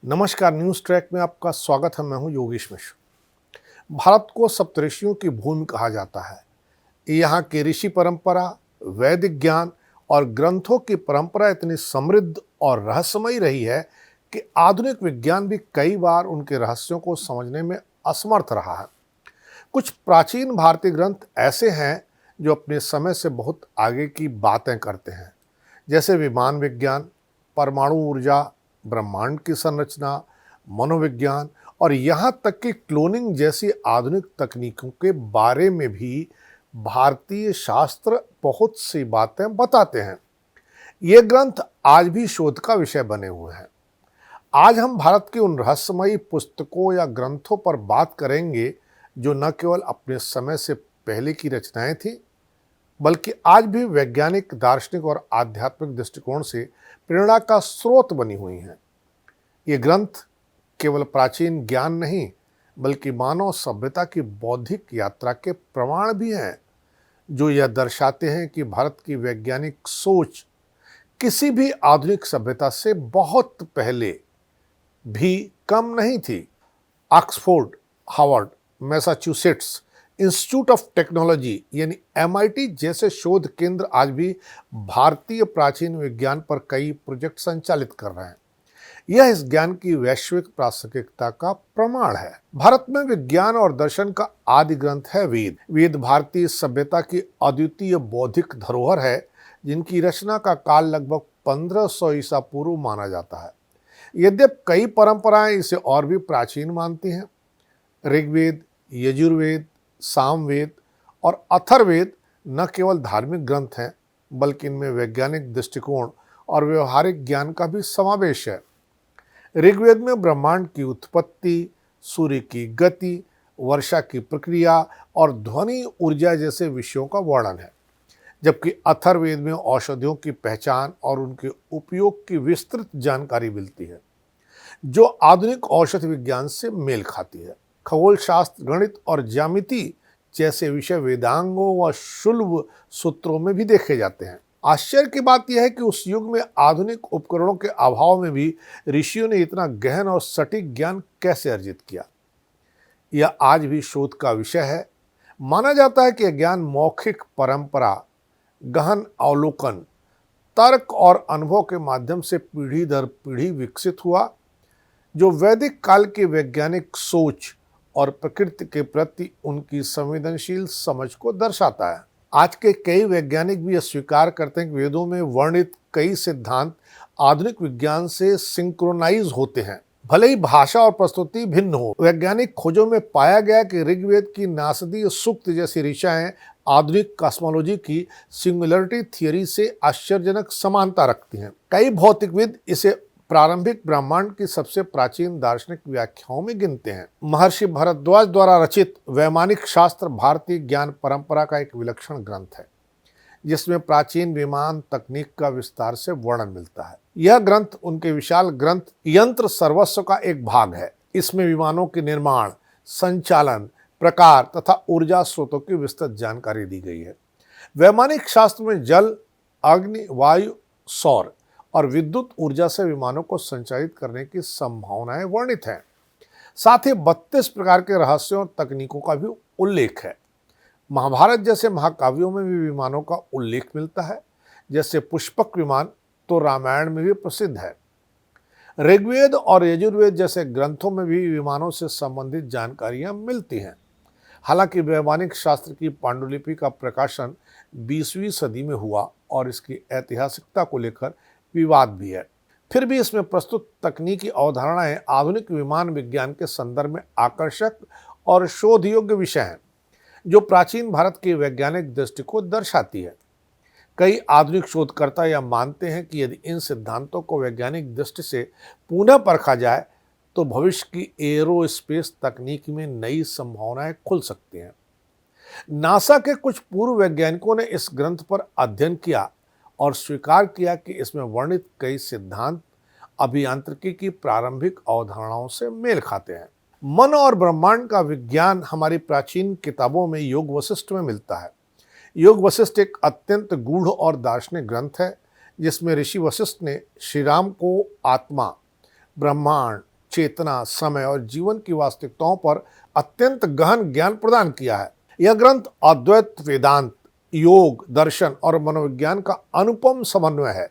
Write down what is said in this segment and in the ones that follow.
नमस्कार, news track में आपका स्वागत है। मैं हूं योगेश मिश्र। भारत को सप्तऋषियों की भूमि कहा जाता है। यहाँ की ऋषि परंपरा, वैदिक ज्ञान और ग्रंथों की परंपरा इतनी समृद्ध और रहस्यमयी रही है कि आधुनिक विज्ञान भी कई बार उनके रहस्यों को समझने में असमर्थ रहा है। कुछ प्राचीन भारतीय ग्रंथ ऐसे हैं जो अपने समय से बहुत आगे की बातें करते हैं, जैसे विमान विज्ञान, परमाणु ऊर्जा, ब्रह्मांड की संरचना, मनोविज्ञान और यहाँ तक कि क्लोनिंग जैसी आधुनिक तकनीकों के बारे में भी भारतीय शास्त्र बहुत सी बातें बताते हैं। ये ग्रंथ आज भी शोध का विषय बने हुए हैं। आज हम भारत की उन रहस्यमयी पुस्तकों या ग्रंथों पर बात करेंगे जो न केवल अपने समय से पहले की रचनाएं थी, बल्कि आज भी वैज्ञानिक, दार्शनिक और आध्यात्मिक दृष्टिकोण से प्रेरणा का स्रोत बनी हुई हैं। ये ग्रंथ केवल प्राचीन ज्ञान नहीं, बल्कि मानव सभ्यता की बौद्धिक यात्रा के प्रमाण भी हैं, जो यह दर्शाते हैं कि भारत की वैज्ञानिक सोच किसी भी आधुनिक सभ्यता से बहुत पहले भी कम नहीं थी। Oxford, Harvard, Massachusetts institute of technology यानी MIT जैसे शोध केंद्र आज भी भारतीय प्राचीन विज्ञान पर कई प्रोजेक्ट संचालित कर रहे हैं। यह इस ज्ञान की वैश्विक प्रासंगिकता का प्रमाण है। भारत में विज्ञान और दर्शन का आदि ग्रंथ है वेद। वेद भारतीय सभ्यता की अद्वितीय बौद्धिक धरोहर है, जिनकी रचना का काल लगभग 1500 ईसा पूर्व माना जाता है। यद्यपि कई परंपराएं इसे और भी प्राचीन मानती हैं। ऋग्वेद, यजुर्वेद, सामवेद और अथर्ववेद न केवल धार्मिक ग्रंथ हैं, बल्कि इनमें वैज्ञानिक दृष्टिकोण और व्यवहारिक ज्ञान का भी समावेश है। ऋग्वेद में ब्रह्मांड की उत्पत्ति, सूर्य की गति, वर्षा की प्रक्रिया और ध्वनि ऊर्जा जैसे विषयों का वर्णन है, जबकि अथर्ववेद में औषधियों की पहचान और उनके उपयोग की विस्तृत जानकारी मिलती है, जो आधुनिक औषध विज्ञान से मेल खाती है। खगोल शास्त्र, गणित और ज्यामिति जैसे विषय वेदांगों व शुल्ब सूत्रों में भी देखे जाते हैं। आश्चर्य की बात यह है कि उस युग में आधुनिक उपकरणों के अभाव में भी ऋषियों ने इतना गहन और सटीक ज्ञान कैसे अर्जित किया, यह आज भी शोध का विषय है। माना जाता है कि यह ज्ञान मौखिक परंपरा, गहन अवलोकन, तर्क और अनुभव के माध्यम से पीढ़ी दर पीढ़ी विकसित हुआ, जो वैदिक काल की वैज्ञानिक सोच और प्रकृति के प्रति उनकी संवेदनशील समझ को दर्शाता है। आज के कई वैज्ञानिक भी यह स्वीकार करते हैं कि वेदों में वर्णित कई सिद्धांत आधुनिक विज्ञान से सिंक्रोनाइज होते हैं, भले ही भाषा और प्रस्तुति भिन्न हो। वैज्ञानिक खोजों में पाया गया कि ऋग्वेद की नासदीय सूक्त जैसी ऋचाएं आधुनिक कॉस्मोलॉजी की सिंगुलरिटी थियरी से आश्चर्यजनक समानता रखती हैं। कई भौतिकविद इसे प्रारंभिक ब्रह्मांड की सबसे प्राचीन दार्शनिक व्याख्याओं में गिनते हैं। महर्षि भारद्वाज द्वारा रचित वैमानिक शास्त्र भारतीय ज्ञान परंपरा का एक विलक्षण ग्रंथ है, जिसमें प्राचीन विमान तकनीक का विस्तार से वर्णन मिलता है। यह ग्रंथ उनके विशाल ग्रंथ यंत्र सर्वस्व का एक भाग है। इसमें विमानों के निर्माण, संचालन, प्रकार तथा ऊर्जा स्रोतों की विस्तृत जानकारी दी गई है। वैमानिक शास्त्र में जल, अग्नि, वायु, सौर और विद्युत ऊर्जा से विमानों को संचालित करने की संभावनाएं वर्णित हैं। साथ ही 32 प्रकार के रहस्यों और तकनीकों का भी उल्लेख है। महाभारत जैसे महाकाव्यों में भी विमानों का उल्लेख मिलता है, जैसे पुष्पक विमान तो रामायण में भी प्रसिद्ध है। ऋग्वेद और यजुर्वेद जैसे ग्रंथों में भी विमानों से संबंधित जानकारियां मिलती हैं। हालांकि वैमानिक शास्त्र की पांडुलिपि का प्रकाशन 20वीं सदी में हुआ और इसकी ऐतिहासिकता को लेकर विवाद भी है। फिर भी इसमें प्रस्तुत तकनीकी अवधारणाएं आधुनिक विमान विज्ञान के संदर्भ में आकर्षक और शोध योग्य विषय हैं, जो प्राचीन भारत की वैज्ञानिक दृष्टि को दर्शाती है। कई आधुनिक शोधकर्ता यह मानते हैं कि यदि इन सिद्धांतों को वैज्ञानिक दृष्टि से पुनः परखा जाए तो भविष्य की एरोस्पेस तकनीक में नई संभावनाएं खुल सकती हैं। नासा के कुछ पूर्व वैज्ञानिकों ने इस ग्रंथ पर अध्ययन किया और स्वीकार किया कि इसमें वर्णित कई सिद्धांत अभियांत्रिकी की प्रारंभिक अवधारणाओं से मेल खाते हैं। मन और ब्रह्मांड का विज्ञान हमारी प्राचीन किताबों में योग वशिष्ठ में मिलता है। योग वशिष्ठ एक अत्यंत गूढ़ और दार्शनिक ग्रंथ है, जिसमें ऋषि वशिष्ठ ने श्री राम को आत्मा, ब्रह्मांड, चेतना, समय और जीवन की वास्तविकताओं पर अत्यंत गहन ज्ञान प्रदान किया है। यह ग्रंथ अद्वैत वेदांत, योग, दर्शन और मनोविज्ञान का अनुपम समन्वय है।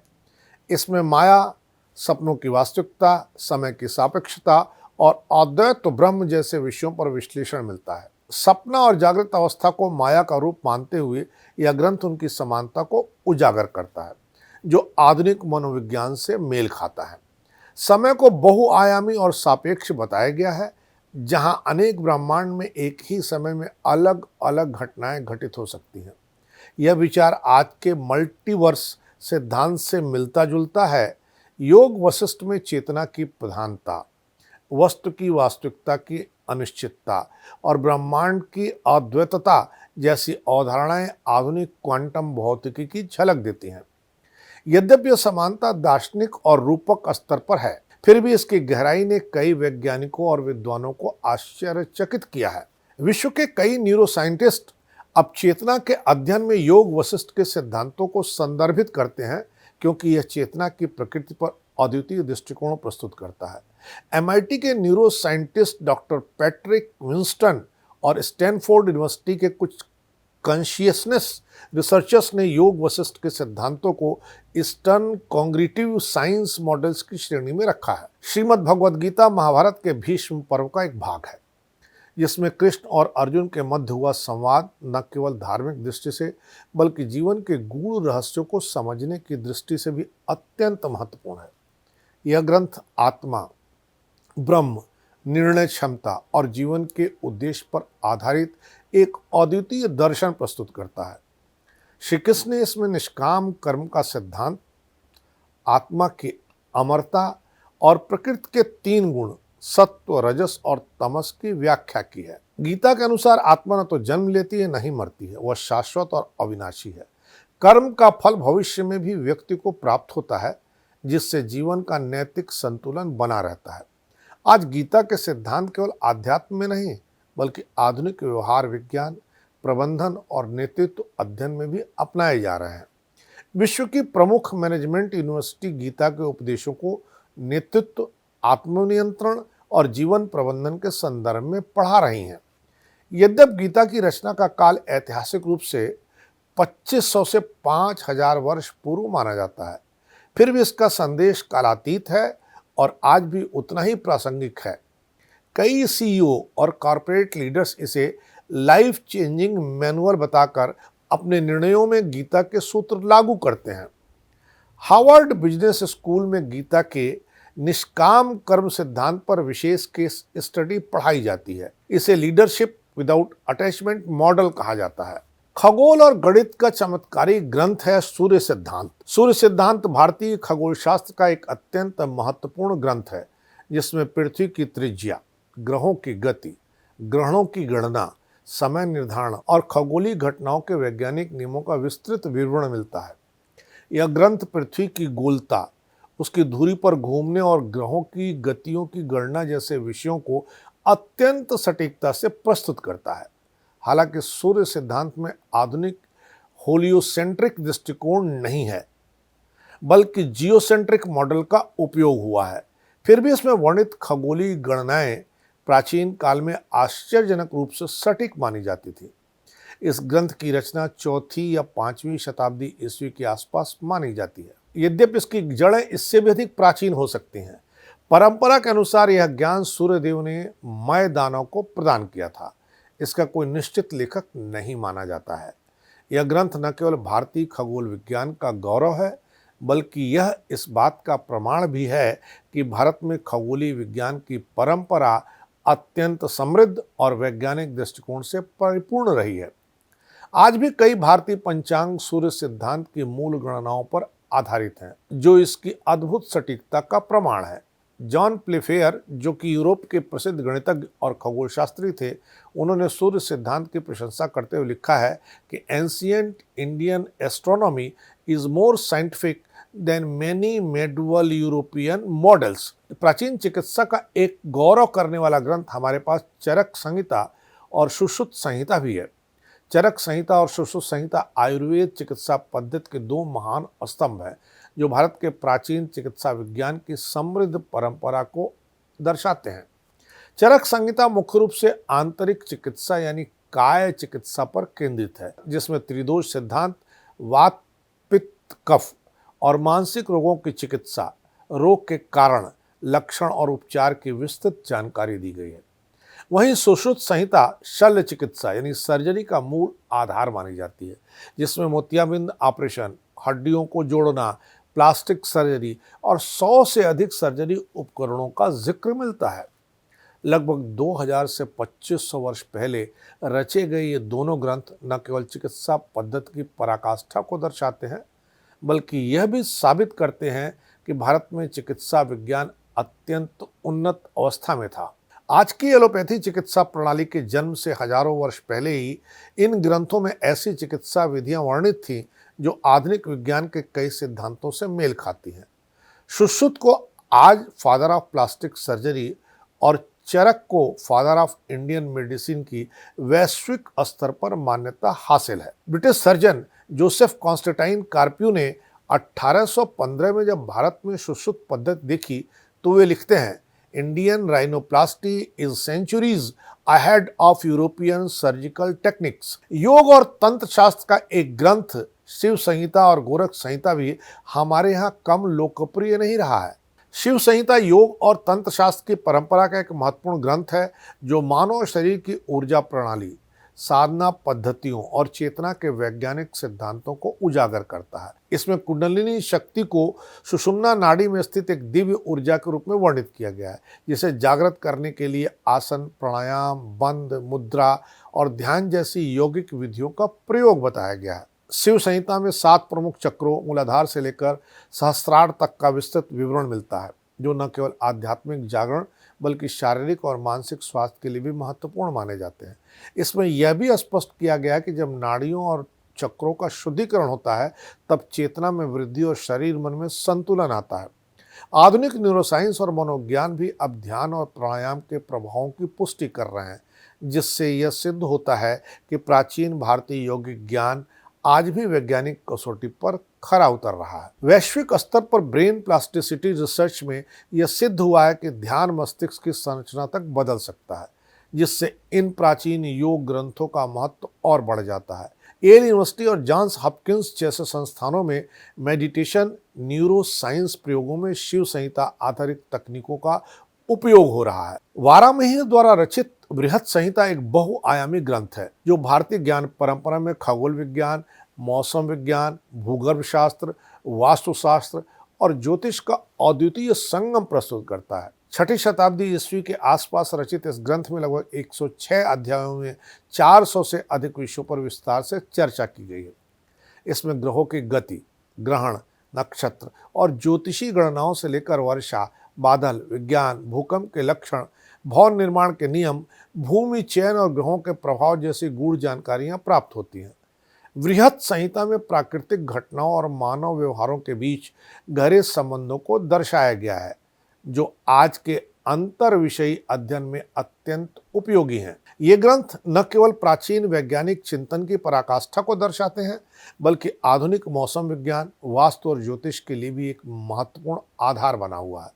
इसमें माया, सपनों की वास्तविकता, समय की सापेक्षता और अद्वैत ब्रह्म जैसे विषयों पर विश्लेषण मिलता है। सपना और जागृत अवस्था को माया का रूप मानते हुए यह ग्रंथ उनकी समानता को उजागर करता है, जो आधुनिक मनोविज्ञान से मेल खाता है। समय को बहुआयामी और सापेक्ष बताया गया है, जहां अनेक ब्रह्मांड में एक ही समय में अलग अलग घटनाएं घटित हो सकती हैं। यह विचार आज के मल्टीवर्स सिद्धांत से मिलता जुलता है। योग वशिष्ठ में चेतना की प्रधानता, वस्तु की वास्तविकता की अनिश्चितता और ब्रह्मांड की अद्वैतता जैसी अवधारणाएं आधुनिक क्वांटम भौतिकी की झलक देती हैं। यद्यपि यह समानता दार्शनिक और रूपक स्तर पर है, फिर भी इसकी गहराई ने कई वैज्ञानिकों और विद्वानों को आश्चर्यचकित किया है। विश्व के कई न्यूरोसाइंटिस्ट अब चेतना के अध्ययन में योग वशिष्ठ के सिद्धांतों को संदर्भित करते हैं, क्योंकि यह चेतना की प्रकृति पर अद्वितीय दृष्टिकोण प्रस्तुत करता है। MIT के neuro scientist doctor Patrick Winston और स्टैनफोर्ड यूनिवर्सिटी के कुछ कॉन्शियसनेस रिसर्चर्स ने योग वशिष्ठ के सिद्धांतों को ईस्टर्न कॉग्निटिव साइंस मॉडल्स की श्रेणी में रखा है। श्रीमद् भगवद गीता महाभारत के भीष्म पर्व का एक भाग है, जिसमें कृष्ण और अर्जुन के मध्य हुआ संवाद न केवल धार्मिक दृष्टि से बल्कि जीवन के गूढ़ रहस्यों को समझने की दृष्टि से भी अत्यंत महत्वपूर्ण है। यह ग्रंथ आत्मा, ब्रह्म, निर्णय क्षमता और जीवन के उद्देश्य पर आधारित एक अद्वितीय दर्शन प्रस्तुत करता है। श्री कृष्ण ने इसमें निष्काम कर्म का सिद्धांत, आत्मा की अमरता और प्रकृति के 3 गुण सत्व, रजस और तमस की व्याख्या की है। गीता के अनुसार आत्मा न तो जन्म लेती है, न ही मरती है, वह शाश्वत और अविनाशी है। कर्म का फल भविष्य में भी व्यक्ति को प्राप्त होता है, जिससे जीवन का नैतिक संतुलन बना रहता है। आज गीता के सिद्धांत केवल आध्यात्म में नहीं, बल्कि आधुनिक व्यवहार विज्ञान, प्रबंधन और नेतृत्व अध्ययन में भी अपनाए जा रहे हैं। विश्व की प्रमुख मैनेजमेंट यूनिवर्सिटी गीता के उपदेशों को नेतृत्व, आत्मनियंत्रण और जीवन प्रबंधन के संदर्भ में पढ़ा रही हैं। यद्यपि गीता की रचना का काल ऐतिहासिक रूप से 2500 से 5000 वर्ष पूर्व माना जाता है, फिर भी इसका संदेश कालातीत है और आज भी उतना ही प्रासंगिक है। कई CEO और कॉरपोरेट लीडर्स इसे लाइफ चेंजिंग मैनुअल बताकर अपने निर्णयों में गीता के सूत्र लागू करते हैं। हार्वर्ड बिजनेस स्कूल में गीता के निष्काम कर्म सिद्धांत पर विशेष केस स्टडी पढ़ाई जाती है। इसे लीडरशिप विदाउट अटैचमेंट मॉडल कहा जाता है। खगोल और गणित का चमत्कारी ग्रंथ है सूर्य सिद्धांत। सूर्य सिद्धांत भारतीय खगोल शास्त्र का एक अत्यंत महत्वपूर्ण ग्रंथ है, जिसमें पृथ्वी की त्रिज्या, ग्रहों की गति, ग्रहणों की गणना, समय निर्धारण और खगोलीय घटनाओं के वैज्ञानिक नियमों का विस्तृत विवरण मिलता है। यह ग्रंथ पृथ्वी की गोलता, उसकी धुरी पर घूमने और ग्रहों की गतियों की गणना जैसे विषयों को अत्यंत सटीकता से प्रस्तुत करता है। हालांकि सूर्य सिद्धांत में आधुनिक होलियोसेंट्रिक दृष्टिकोण नहीं है, बल्कि जियोसेंट्रिक मॉडल का उपयोग हुआ है। फिर भी इसमें वर्णित खगोलीय गणनाएं प्राचीन काल में आश्चर्यजनक रूप से सटीक मानी जाती थी। इस ग्रंथ की रचना 4वीं या 5वीं शताब्दी ईस्वी के आसपास मानी जाती है। यद्यपि इसकी जड़ें इससे भी अधिक प्राचीन हो सकती हैं। परंपरा के अनुसार यह ज्ञान सूर्यदेव ने मय दानव को प्रदान किया था। इसका कोई निश्चित लेखक नहीं माना जाता है। यह ग्रंथ न केवल भारतीय खगोल विज्ञान का गौरव है, बल्कि यह इस बात का प्रमाण भी है कि भारत में खगोलीय विज्ञान की परंपरा अत्यंत समृद्ध और वैज्ञानिक दृष्टिकोण से परिपूर्ण रही है। आज भी कई भारतीय पंचांग सूर्य सिद्धांत की मूल गणनाओं पर आधारित हैं, जो इसकी अद्भुत सटीकता का प्रमाण है। जॉन प्लेफेयर, जो कि यूरोप के प्रसिद्ध गणितज्ञ और खगोलशास्त्री थे, उन्होंने सूर्य सिद्धांत की प्रशंसा करते हुए लिखा है कि ancient Indian astronomy is more scientific than many medieval European models. प्राचीन चिकित्सा का एक गौरव करने वाला ग्रंथ हमारे पास चरक संहिता और सुश्रुत संहिता भी है। चरक संहिता और सुश्रुत संहिता आयुर्वेद चिकित्सा पद्धति के 2 महान स्तंभ हैं, जो भारत के प्राचीन चिकित्सा विज्ञान की समृद्ध परंपरा को दर्शाते हैं। चरक संहिता मुख्य रूप से आंतरिक चिकित्सा यानी काय चिकित्सा पर केंद्रित है, जिसमें त्रिदोष सिद्धांत, वात, पित्त, कफ और मानसिक रोगों की चिकित्सा, रोग के कारण, लक्षण और उपचार की विस्तृत जानकारी दी गई है। वहीं सुश्रुत संहिता शल्य चिकित्सा यानी सर्जरी का मूल आधार मानी जाती है, जिसमें मोतियाबिंद ऑपरेशन, हड्डियों को जोड़ना, प्लास्टिक सर्जरी और 100 से अधिक सर्जरी उपकरणों का जिक्र मिलता है। लगभग 2000 से 2500 वर्ष पहले रचे गए ये दोनों ग्रंथ न केवल चिकित्सा पद्धति की पराकाष्ठा को दर्शाते हैं, बल्कि यह भी साबित करते हैं कि भारत में चिकित्सा विज्ञान अत्यंत उन्नत अवस्था में था। आज की एलोपैथी चिकित्सा प्रणाली के जन्म से हजारों वर्ष पहले ही इन ग्रंथों में ऐसी चिकित्सा विधियां वर्णित थीं जो आधुनिक विज्ञान के कई सिद्धांतों से मेल खाती हैं। सुश्रुत को आज फादर ऑफ प्लास्टिक सर्जरी और चरक को फादर ऑफ इंडियन मेडिसिन की वैश्विक स्तर पर मान्यता हासिल है। ब्रिटिश सर्जन जोसेफ कॉन्स्टेंटाइन कार्प्यू ने 1815 में जब भारत में सुश्रुत पद्धति देखी तो वे लिखते हैं, Indian rhinoplasty is centuries ahead of European surgical techniques. Yoga और तंत्र शास्त्र का एक ग्रंथ शिव संहिता और गोरख संहिता भी हमारे यहाँ कम लोकप्रिय नहीं रहा है। शिव संहिता योग और तंत्र शास्त्र की परंपरा का एक महत्वपूर्ण ग्रंथ है जो मानव शरीर की ऊर्जा प्रणाली, साधना पद्धतियों और चेतना के वैज्ञानिक सिद्धांतों को उजागर करता है। इसमें कुंडलिनी शक्ति को सुषुम्ना नाड़ी में स्थित एक दिव्य ऊर्जा के रूप में वर्णित किया गया है, जिसे जागृत करने के लिए आसन, प्राणायाम, बंद, मुद्रा और ध्यान जैसी यौगिक विधियों का प्रयोग बताया गया है। शिव संहिता में 7 प्रमुख चक्रों, मूलाधार से लेकर सहस्त्रार तक का विस्तृत विवरण मिलता है, जो न केवल आध्यात्मिक जागरण बल्कि शारीरिक और मानसिक स्वास्थ्य के लिए भी महत्वपूर्ण माने जाते हैं। इसमें यह भी स्पष्ट किया गया कि जब नाड़ियों और चक्रों का शुद्धिकरण होता है तब चेतना में वृद्धि और शरीर मन में संतुलन आता है। आधुनिक न्यूरोसाइंस और मनोविज्ञान भी अब ध्यान और प्राणायाम के प्रभावों की पुष्टि कर रहे हैं, जिससे यह सिद्ध होता है कि प्राचीन भारतीय यौगिक ज्ञान आज भी वैज्ञानिक कसौटी पर खरा उतर रहा है। वैश्विक स्तर पर ब्रेन प्लास्टिसिटी रिसर्च में यह सिद्ध हुआ है कि ध्यान मस्तिष्क की संरचना तक बदल सकता है, जिससे इन प्राचीन योग ग्रंथों का महत्व और बढ़ जाता है। येल यूनिवर्सिटी और जॉन्स हॉपकिंस जैसे संस्थानों में मेडिटेशन न्यूरो साइंस प्रयोगों में शिव संहिता आधारित तकनीकों का उपयोग हो रहा है। वारामही द्वारा रचित बृहत संहिता एक बहुआयामी ग्रंथ है जो भारतीय ज्ञान परंपरा में खगोल विज्ञान, मौसम विज्ञान, भूगर्भ शास्त्र, वास्तुशास्त्र और ज्योतिष का अद्वितीय संगम प्रस्तुत करता है। 6ठी शताब्दी ईस्वी के आसपास रचित इस ग्रंथ में लगभग 106 अध्यायों में 400 से अधिक विषयों पर विस्तार से चर्चा की गई है। इसमें ग्रहों की गति, ग्रहण, नक्षत्र और ज्योतिषी गणनाओं से लेकर वर्षा, बादल, विज्ञान, भूकंप के लक्षण, भवन निर्माण के नियम, भूमि चयन और ग्रहों के प्रभाव जैसी गूढ़ जानकारियां प्राप्त होती हैं। बृहत संहिता में प्राकृतिक घटनाओं और मानव व्यवहारों के बीच गहरे संबंधों को दर्शाया गया है, जो आज के अंतर विषयी अध्ययन में अत्यंत उपयोगी हैं। ये ग्रंथ न केवल प्राचीन वैज्ञानिक चिंतन की पराकाष्ठा को दर्शाते हैं, बल्कि आधुनिक मौसम विज्ञान, वास्तु और ज्योतिष के लिए भी एक महत्वपूर्ण आधार बना हुआ है।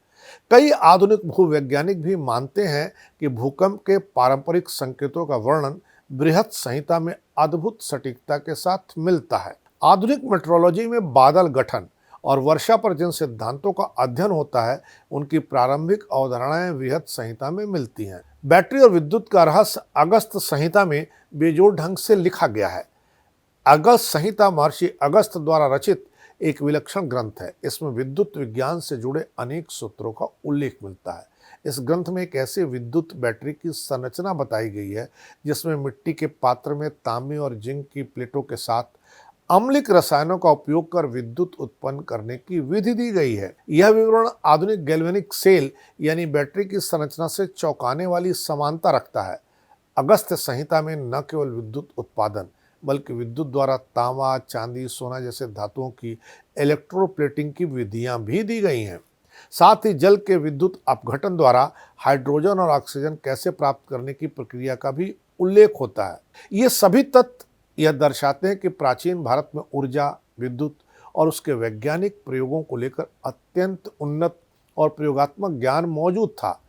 कई आधुनिक भूवैज्ञानिक भी मानते हैं कि भूकंप के पारंपरिक संकेतों का वर्णन बृहत संहिता में अद्भुत सटीकता के साथ मिलता है। आधुनिक मेट्रोलॉजी में बादल गठन और वर्षा पर जिन सिद्धांतों का अध्ययन होता है, उनकी प्रारंभिक अवधारणाएं बृहत संहिता में मिलती हैं। बैटरी और विद्युत का रहस्य अगस्त संहिता में बेजोड़ ढंग से लिखा गया है। अगस्त संहिता महर्षि अगस्त द्वारा रचित एक विलक्षण ग्रंथ है। इसमें विद्युत विज्ञान से जुड़े अनेक सूत्रों का उल्लेख मिलता है। इस ग्रंथ में एक ऐसी विद्युत बैटरी की संरचना बताई गई है जिसमें मिट्टी के पात्र में तांबे और जिंक की प्लेटों के साथ अम्लिक रसायनों का उपयोग कर विद्युत उत्पन्न करने की विधि दी गई है। यह विवरण आधुनिक गैल्वेनिक सेल यानी बैटरी की संरचना से चौंकाने वाली समानता रखता है। अगस्त्य संहिता में न केवल विद्युत उत्पादन बल्कि विद्युत द्वारा तांबा, चांदी, सोना जैसे धातुओं की इलेक्ट्रोप्लेटिंग की विधियां भी दी गई हैं। साथ ही जल के विद्युत अपघटन द्वारा हाइड्रोजन और ऑक्सीजन कैसे प्राप्त करने की प्रक्रिया का भी उल्लेख होता है। ये सभी तथ्य यह दर्शाते हैं कि प्राचीन भारत में ऊर्जा, विद्युत और उसके वैज्ञानिक प्रयोगों को लेकर अत्यंत उन्नत और प्रयोगात्मक ज्ञान मौजूद था।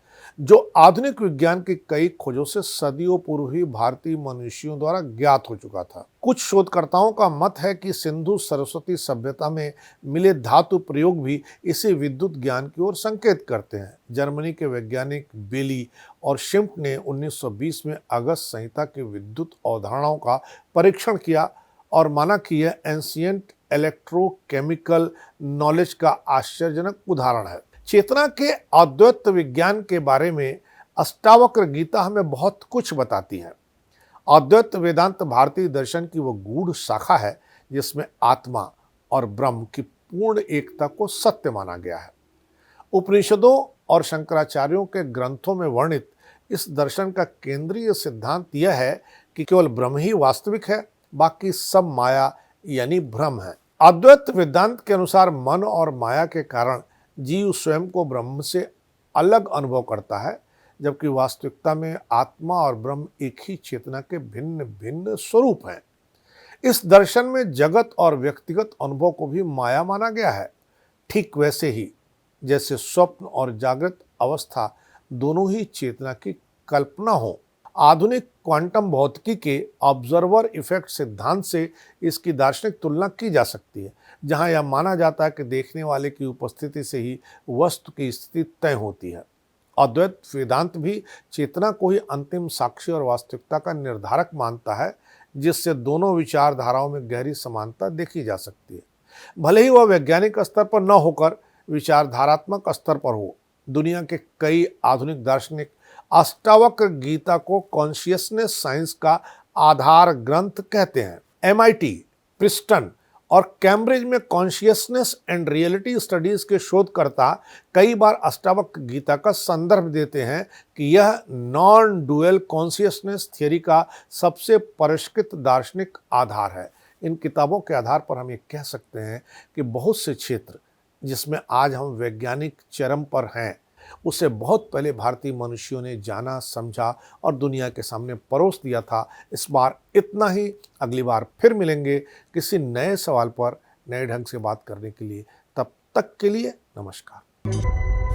जो आधुनिक विज्ञान की कई खोजों से सदियों पूर्व ही भारतीय मनुष्यों द्वारा ज्ञात हो चुका था। कुछ शोधकर्ताओं का मत है कि सिंधु सरस्वती सभ्यता में मिले धातु प्रयोग भी इसी विद्युत ज्ञान की ओर संकेत करते हैं। जर्मनी के वैज्ञानिक बेली और शिम्प ने 1920 में अगस्त संहिता की विद्युत अवधारणाओं का परीक्षण किया और माना कि यह एंशिएंट इलेक्ट्रोकेमिकल नॉलेज का आश्चर्यजनक उदाहरण है। चेतना के अद्वैत विज्ञान के बारे में अष्टावक्र गीता हमें बहुत कुछ बताती है। अद्वैत वेदांत भारतीय दर्शन की वो गूढ़ शाखा है जिसमें आत्मा और ब्रह्म की पूर्ण एकता को सत्य माना गया है। उपनिषदों और शंकराचार्यों के ग्रंथों में वर्णित इस दर्शन का केंद्रीय सिद्धांत यह है कि केवल ब्रह्म ही वास्तविक है, बाकी सब माया यानी भ्रम है। अद्वैत वेदांत के अनुसार मन और माया के कारण जीव स्वयं को ब्रह्म से अलग अनुभव करता है, जबकि वास्तविकता में आत्मा और ब्रह्म एक ही चेतना के भिन्न भिन्न स्वरूप हैं। इस दर्शन में जगत और व्यक्तिगत अनुभव को भी माया माना गया है, ठीक वैसे ही जैसे स्वप्न और जागृत अवस्था दोनों ही चेतना की कल्पना हो। आधुनिक क्वांटम भौतिकी के ऑब्जर्वर इफेक्ट सिद्धांत से इसकी दार्शनिक तुलना की जा सकती है, जहां यह माना जाता है कि देखने वाले की उपस्थिति से ही वस्तु की स्थिति तय होती है। अद्वैत वेदांत भी चेतना को ही अंतिम साक्षी और वास्तविकता का निर्धारक मानता है, जिससे दोनों विचारधाराओं में गहरी समानता देखी जा सकती है, भले ही वह वैज्ञानिक स्तर पर न होकर विचारधारात्मक स्तर पर हो। दुनिया के कई आधुनिक दार्शनिक अष्टावक्र गीता को कॉन्शियसनेस साइंस का आधार ग्रंथ कहते हैं। MIT, प्रिंसटन और कैम्ब्रिज में कॉन्शियसनेस एंड रियलिटी स्टडीज के शोधकर्ता कई बार अष्टावक्र गीता का संदर्भ देते हैं कि यह नॉन डुअल कॉन्शियसनेस थियरी का सबसे परिष्कृत दार्शनिक आधार है। इन किताबों के आधार पर हम ये कह सकते हैं कि बहुत से क्षेत्र जिसमें आज हम वैज्ञानिक चरम पर हैं, उसे बहुत पहले भारतीय मनुष्यों ने जाना, समझा और दुनिया के सामने परोस दिया था। इस बार इतना ही। अगली बार फिर मिलेंगे किसी नए सवाल पर नए ढंग से बात करने के लिए। तब तक के लिए नमस्कार।